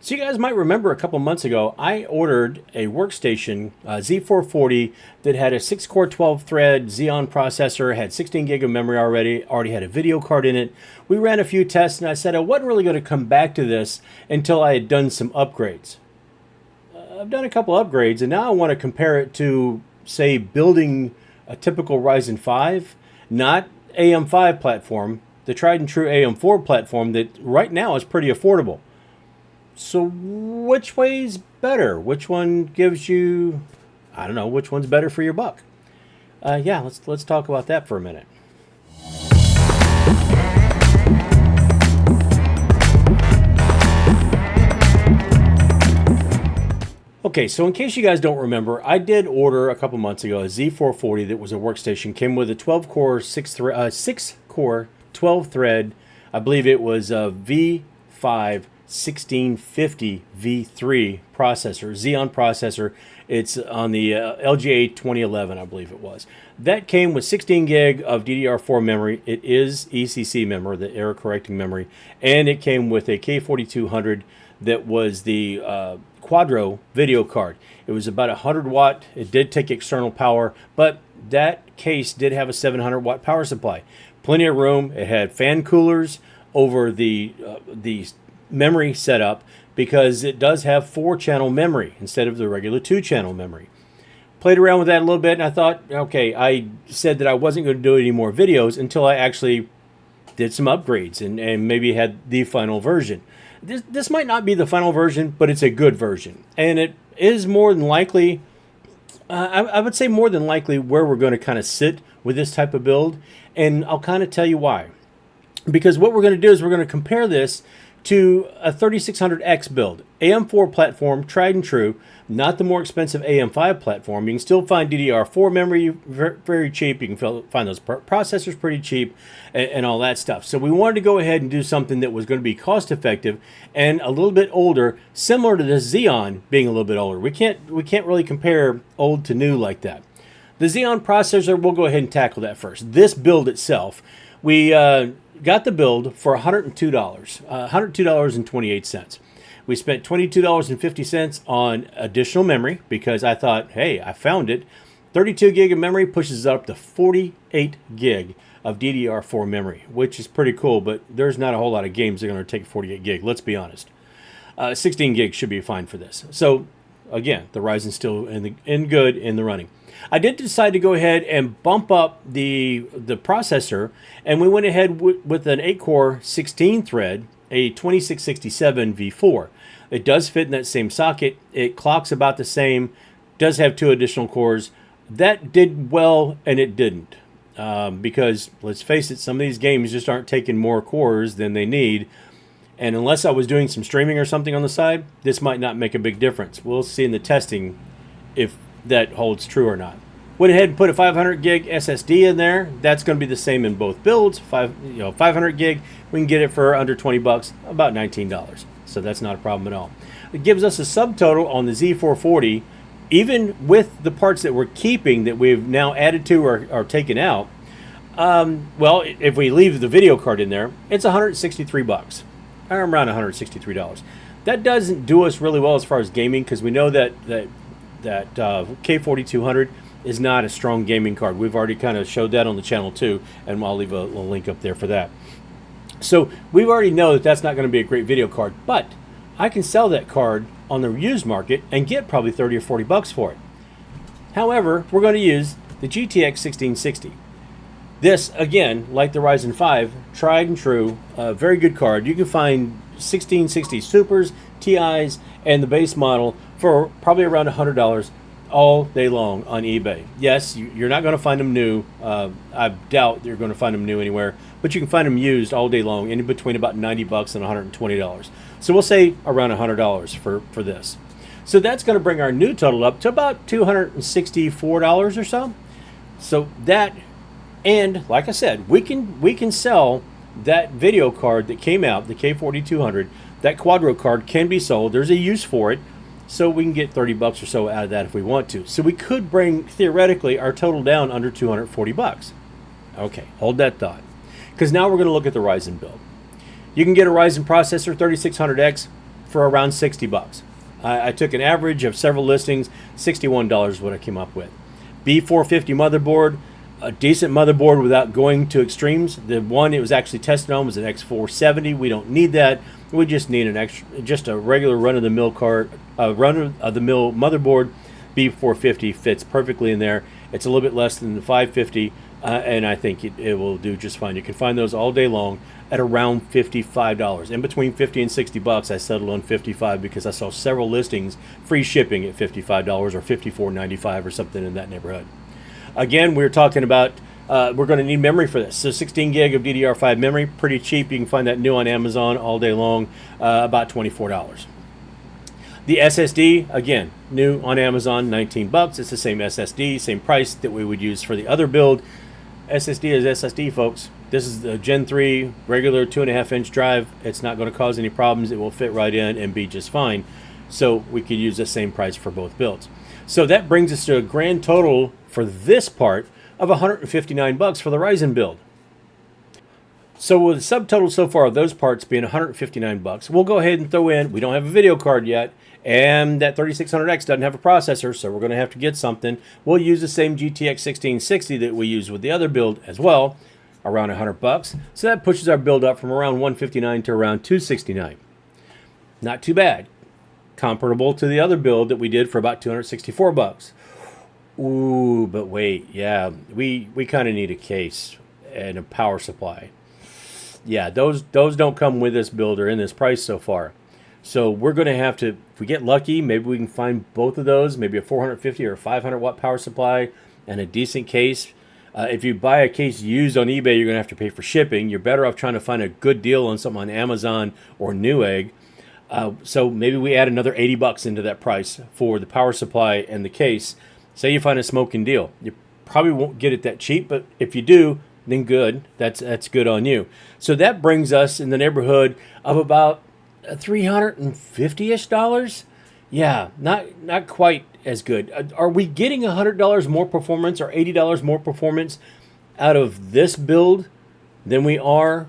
So you guys might remember a couple months ago, I ordered a workstation Z440 that had a 6-core 12-thread Xeon processor, had 16 gig of memory already had a video card in it. We ran a few tests and I said I wasn't really going to come back to this until I had done some upgrades. I've done a couple upgrades and now I want to compare it to, say, building a typical Ryzen 5, not AM5 platform, the tried and true AM4 platform that right now is pretty affordable. So which way's better? Which one gives you, I don't know, which one's better for your buck? Yeah, let's talk about that for a minute. Okay, so in case you guys don't remember, I did order a couple months ago a Z440 that was a workstation. Came with a 12-core, 6-core, 12-thread. I believe it was a V5 1650 V3 processor, Xeon processor. It's on the LGA 2011, I believe it was. That came with 16 gig of DDR4 memory. It is ECC memory, the error correcting memory, and it came with a K4200 that was the Quadro video card. It was about 100 watt. It did take external power, but that case did have a 700 watt power supply. Plenty of room. It had fan coolers over the memory setup because it does have 4-channel memory instead of the regular 2-channel memory. Played around with that a little bit and I thought, okay, I said that I wasn't going to do any more videos until I actually did some upgrades and maybe had the final version. This might not be the final version, but it's a good version. And it is more than likely, I would say more than likely where we're going to kind of sit with this type of build. And I'll kind of tell you why. Because what we're going to do is we're going to compare this to a 3600X build. AM4 platform, tried and true, not the more expensive AM5 platform. You can still find DDR4 memory very cheap. You can find those processors pretty cheap and all that stuff. So we wanted to go ahead and do something that was going to be cost effective and a little bit older, similar to the Xeon being a little bit older. We can't really compare old to new like that. The Xeon processor, we'll go ahead and tackle that first. This build itself, we got the build for $102, $102.28. We spent $22.50 on additional memory because I thought, hey, I found it. 32 gig of memory pushes up to 48 gig of DDR4 memory, which is pretty cool, but there's not a whole lot of games that are going to take 48 gig, let's be honest. 16 gig should be fine for this. So again, the Ryzen's still in the running. I did decide to go ahead and bump up the processor, and we went ahead with an 8-core 16-thread, a 2667 V4. It does fit in that same socket. It clocks about the same, does have 2 additional cores. That did well, and it didn't. Because, let's face it, some of these games just aren't taking more cores than they need. And unless I was doing some streaming or something on the side, this might not make a big difference. We'll see in the testing if that holds true or not. Went ahead and put a 500 gig SSD in there. That's going to be the same in both builds. 500 gig, we can get it for under 20 bucks, about $19. So that's not a problem at all. It gives us a subtotal on the Z440, even with the parts that we're keeping that we've now added to or taken out. Well, if we leave the video card in there, it's 163 bucks. Around $163. That doesn't do us really well as far as gaming because we know that K4200 is not a strong gaming card. We've already kind of showed that on the channel too, and I'll leave a link up there for that. So we already know that that's not going to be a great video card, but I can sell that card on the used market and get probably 30 or 40 bucks for it. However, we're going to use the GTX 1660. This, again, like the Ryzen 5, tried and true, very good card. You can find 1660 Supers, TIs, and the base model for probably around $100 all day long on eBay. Yes, you're not going to find them new. I doubt you're going to find them new anywhere, but you can find them used all day long in between about 90 bucks and $120. So we'll say around $100 for this. So that's going to bring our new total up to about $264 or so. So that, and like I said, we can sell that video card that came out, the K4200. That Quadro card can be sold. There's a use for it. So we can get 30 bucks or so out of that if we want to. So we could bring, theoretically, our total down under 240 bucks. Okay, hold that thought. Because now we're going to look at the Ryzen build. You can get a Ryzen processor, 3600X, for around 60 bucks. I took an average of several listings. $61 is what I came up with. B450 motherboard, a decent motherboard without going to extremes. The one it was actually tested on was an X470. We don't need that. We just need an extra, just a regular run-of-the-mill run-of-the-mill motherboard. B450 fits perfectly in there. It's a little bit less than the 550, and I think it will do just fine. You can find those all day long at around $55. In between 50 and 60 bucks, I settled on 55 because I saw several listings free shipping at $55 or $54.95 or something in that neighborhood. Again, we're talking about we're going to need memory for this. So 16 gig of DDR5 memory, pretty cheap. You can find that new on Amazon all day long, about $24. The SSD, again, new on Amazon, 19 bucks. It's the same SSD, same price that we would use for the other build. SSD is SSD, folks. This is the Gen 3 regular 2.5-inch drive. It's not going to cause any problems. It will fit right in and be just fine. So we could use the same price for both builds. So that brings us to a grand total for this part of 159 bucks for the Ryzen build. So with the subtotal so far of those parts being 159 bucks, we'll go ahead and throw in, we don't have a video card yet, and that 3600X doesn't have a processor, so we're going to have to get something. We'll use the same GTX 1660 that we use with the other build as well, around 100 bucks. So that pushes our build up from around 159 to around 269. Not too bad. Comparable to the other build that we did for about 264 bucks. Ooh, but wait, yeah, we kind of need a case and a power supply. Yeah, those don't come with this build or in this price so far. So we're going to have to, if we get lucky, maybe we can find both of those, maybe a 450 or 500 watt power supply and a decent case. If you buy a case used on eBay, you're going to have to pay for shipping. You're better off trying to find a good deal on something on Amazon or Newegg. So maybe we add another 80 bucks into that price for the power supply and the case. Say you find a smoking deal. You probably won't get it that cheap, but if you do, then good. That's good on you. So that brings us in the neighborhood of about $350-ish. Yeah, not quite as good. Are we getting $100 more performance or $80 more performance out of this build than we are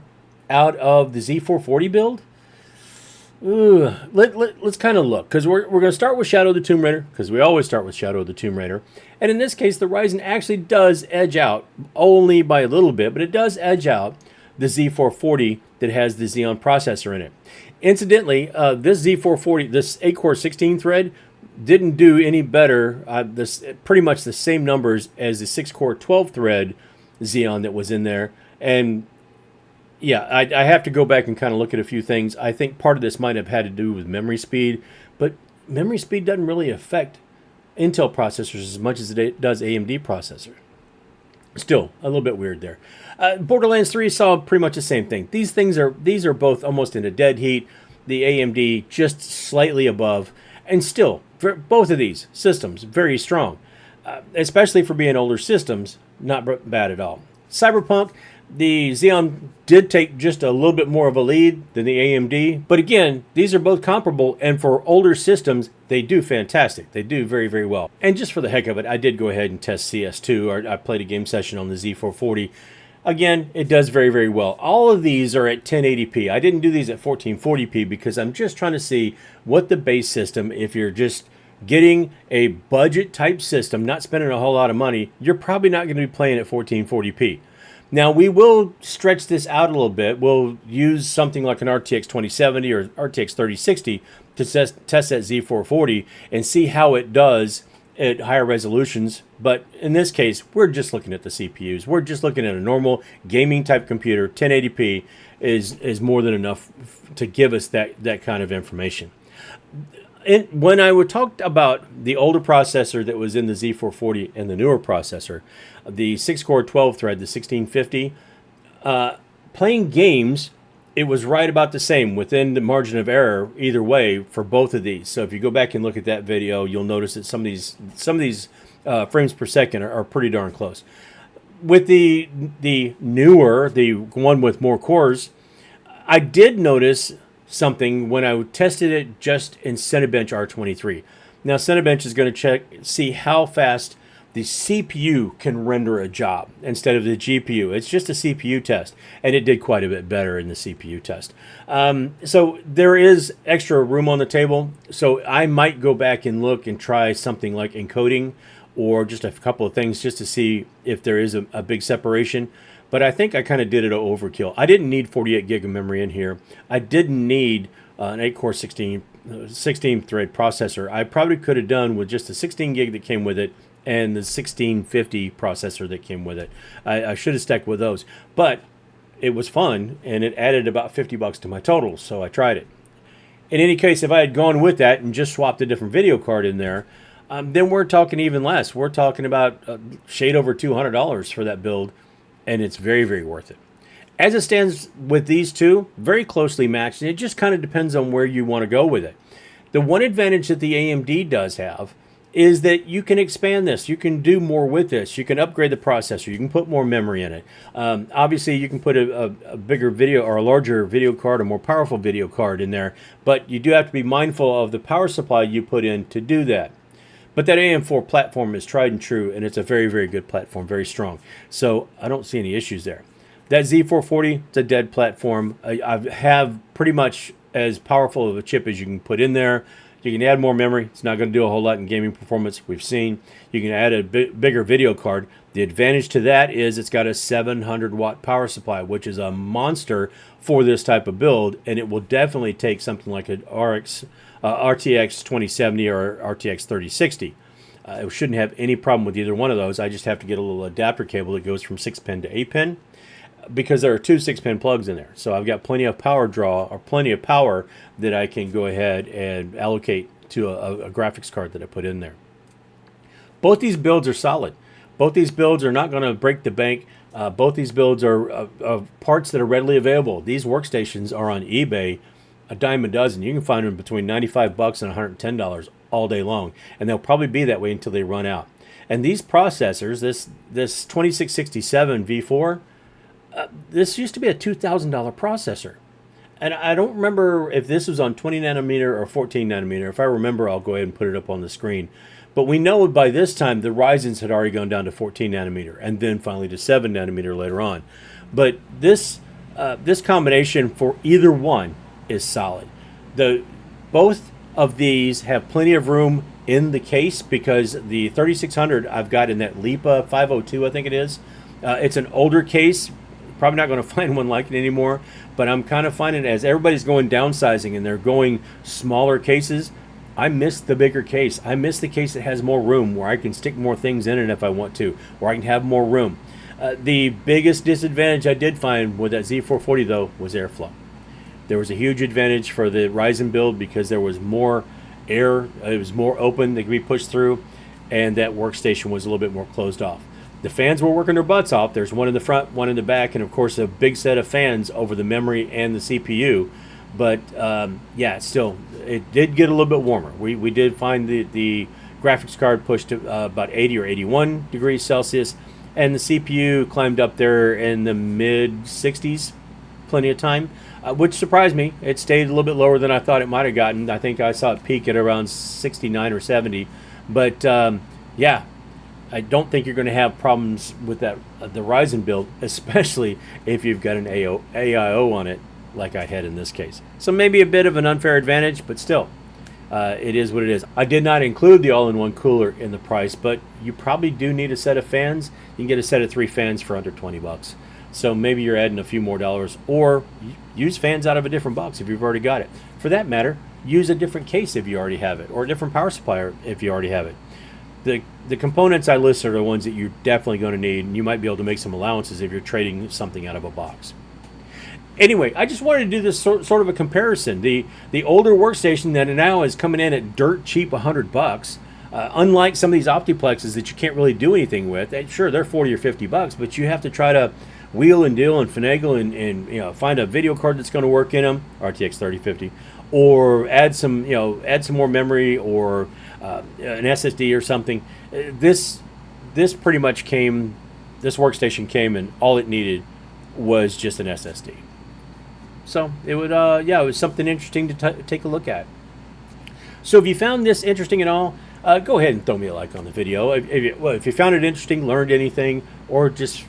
out of the Z440 build? Ooh, let's kind of look, because we're going to start with Shadow of the Tomb Raider, because we always start with Shadow of the Tomb Raider. And in this case, the Ryzen actually does edge out, only by a little bit, but it does edge out the Z440 that has the Xeon processor in it. Incidentally, this Z440, this 8-core 16-thread, didn't do any better, pretty much the same numbers as the 6-core 12-thread Xeon that was in there. And yeah, I have to go back and kind of look at a few things. I think part of this might have had to do with memory speed, but memory speed doesn't really affect Intel processors as much as it does AMD processor. Still, a little bit weird there. Borderlands 3 saw pretty much the same thing. These are both almost in a dead heat. The AMD just slightly above, and still, for both of these systems, very strong. Especially for being older systems, not bad at all. Cyberpunk, the Xeon did take just a little bit more of a lead than the AMD. But again, these are both comparable, and for older systems, they do fantastic. They do very, very well. And just for the heck of it, I did go ahead and test CS2, or I played a game session on the Z440. Again, it does very, very well. All of these are at 1080p. I didn't do these at 1440p because I'm just trying to see what the base system, if you're just getting a budget type system, not spending a whole lot of money, you're probably not going to be playing at 1440p. Now, we will stretch this out a little bit. We'll use something like an RTX 2070 or RTX 3060 to test that Z440 and see how it does at higher resolutions. But in this case, we're just looking at the CPUs. We're just looking at a normal gaming type computer. 1080p is more than enough to give us that kind of information. And when I would talk about the older processor that was in the Z440 and the newer processor, the 6-core 12-thread, the 1650, playing games, it was right about the same within the margin of error either way for both of these. So if you go back and look at that video, you'll notice that some of these frames per second are pretty darn close. With the newer, the one with more cores, I did notice something when I tested it just in Cinebench R23. Now Cinebench is going to see how fast the CPU can render a job instead of the GPU. It's just a CPU test, and it did quite a bit better in the CPU test. So there is extra room on the table, so I might go back and look and try something like encoding or just a couple of things just to see if there is a big separation. But I think I kind of did it overkill. I didn't need 48 gig of memory in here. I didn't need an 8-core 16-thread processor. I probably could have done with just the 16 gig that came with it and the 1650 processor that came with it. I should have stuck with those. But it was fun, and it added about $50 to my total, so I tried it. In any case, if I had gone with that and just swapped a different video card in there, then we're talking even less. We're talking about shade over $200 for that build, and it's very, very worth it. As it stands with these two, very closely matched, and it just kind of depends on where you want to go with it. The one advantage that the AMD does have is that you can expand this. You can do more with this. You can upgrade the processor. You can put more memory in it. Obviously, you can put a bigger video or a larger video card, a more powerful video card in there, but you do have to be mindful of the power supply you put in to do that. But that AM4 platform is tried and true, and it's a very, very good platform, very strong. So I don't see any issues there. That Z440, it's a dead platform. I have pretty much as powerful of a chip as you can put in there. You can add more memory. It's not going to do a whole lot in gaming performance. We've seen. You can add a bigger video card. The advantage to that is it's got a 700-watt power supply, which is a monster for this type of build, and it will definitely take something like an RTX 2070 or RTX 3060. I shouldn't have any problem with either one of those. I just have to get a little adapter cable that goes from 6-pin to 8-pin, because there are two 6-pin plugs in there. So I've got plenty of power draw, or plenty of power that I can go ahead and allocate to a graphics card that I put in there. Both these builds are solid. Both these builds are not going to break the bank. Both these builds are parts that are readily available. These workstations are on eBay a dime a dozen. You can find them between $95 and $110 all day long, and they'll probably be that way until they run out. And these processors, this 2667 V4, this used to be a $2,000 processor. And I don't remember if this was on 20 nanometer or 14 nanometer. If I remember, I'll go ahead and put it up on the screen. But we know by this time the Ryzen's had already gone down to 14 nanometer and then finally to 7 nanometer later on. But this combination for either one is solid. Both of these have plenty of room in the case, because the 3600 I've got in that LIPA 502, I think it is. It's an older case. Probably not going to find one like it anymore, but I'm kind of finding as everybody's going downsizing and they're going smaller cases, I miss the bigger case. I miss the case that has more room, where I can stick more things in it if I want to, where I can have more room. The biggest disadvantage I did find with that Z440 though was airflow. There was a huge advantage for the Ryzen build because there was more air, it was more open that could be pushed through, and that workstation was a little bit more closed off. The fans were working their butts off. There's one in the front, one in the back, and of course a big set of fans over the memory and the CPU. But yeah, still, it did get a little bit warmer. We did find the graphics card pushed to about 80 or 81 degrees Celsius, and the CPU climbed up there in the mid 60s plenty of time, which surprised me. It stayed a little bit lower than I thought it might have gotten. I think I saw it peak at around 69 or 70. But yeah, I don't think you're going to have problems with that the Ryzen build, especially if you've got an AIO on it like I had in this case. So maybe a bit of an unfair advantage, but still, it is what it is. I did not include the all-in-one cooler in the price, but you probably do need a set of fans. You can get a set of 3 fans for under 20 bucks. So maybe you're adding a few more dollars, or use fans out of a different box if you've already got it. For that matter, use a different case if you already have it, or a different power supply if you already have it. The components I listed are the ones that you're definitely going to need, and you might be able to make some allowances if you're trading something out of a box. Anyway, I just wanted to do this sort of a comparison. The older workstation that now is coming in at dirt cheap $100, unlike some of these Optiplexes that you can't really do anything with. Sure, they're 40 or 50 bucks, but you have to try to wheel and deal and finagle and you know, find a video card that's going to work in them, RTX 3050, or add some more memory, or an SSD or something. This pretty much came. This workstation came and all it needed was just an SSD. So it would it was something interesting to take a look at. So if you found this interesting at all, go ahead and throw me a like on the video. If you found it interesting, learned anything, or just,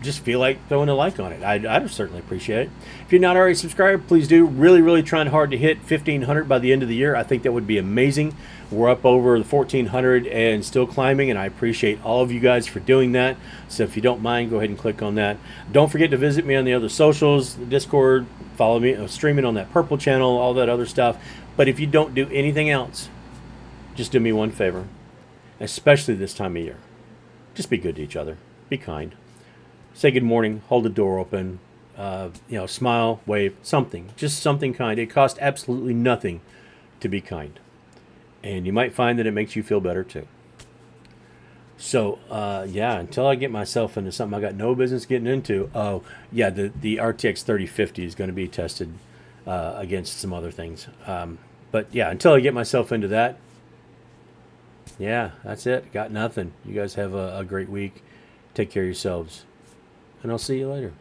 just feel like throwing a like on it, I'd certainly appreciate it. If you're not already subscribed, please do. Really, really trying hard to hit 1,500 by the end of the year. I think that would be amazing. We're up over the 1,400 and still climbing, and I appreciate all of you guys for doing that. So if you don't mind, go ahead and click on that. Don't forget to visit me on the other socials, the Discord, follow me, streaming on that purple channel, all that other stuff. But if you don't do anything else, just do me one favor, especially this time of year. Just be good to each other. Be kind. Say good morning. Hold the door open. Smile, wave, something. Just something kind. It costs absolutely nothing to be kind. And you might find that it makes you feel better too. So, until I get myself into something I got no business getting into, the RTX 3050 is going to be tested against some other things. But yeah, until I get myself into that, yeah, that's it. Got nothing. You guys have a great week. Take care of yourselves. And I'll see you later.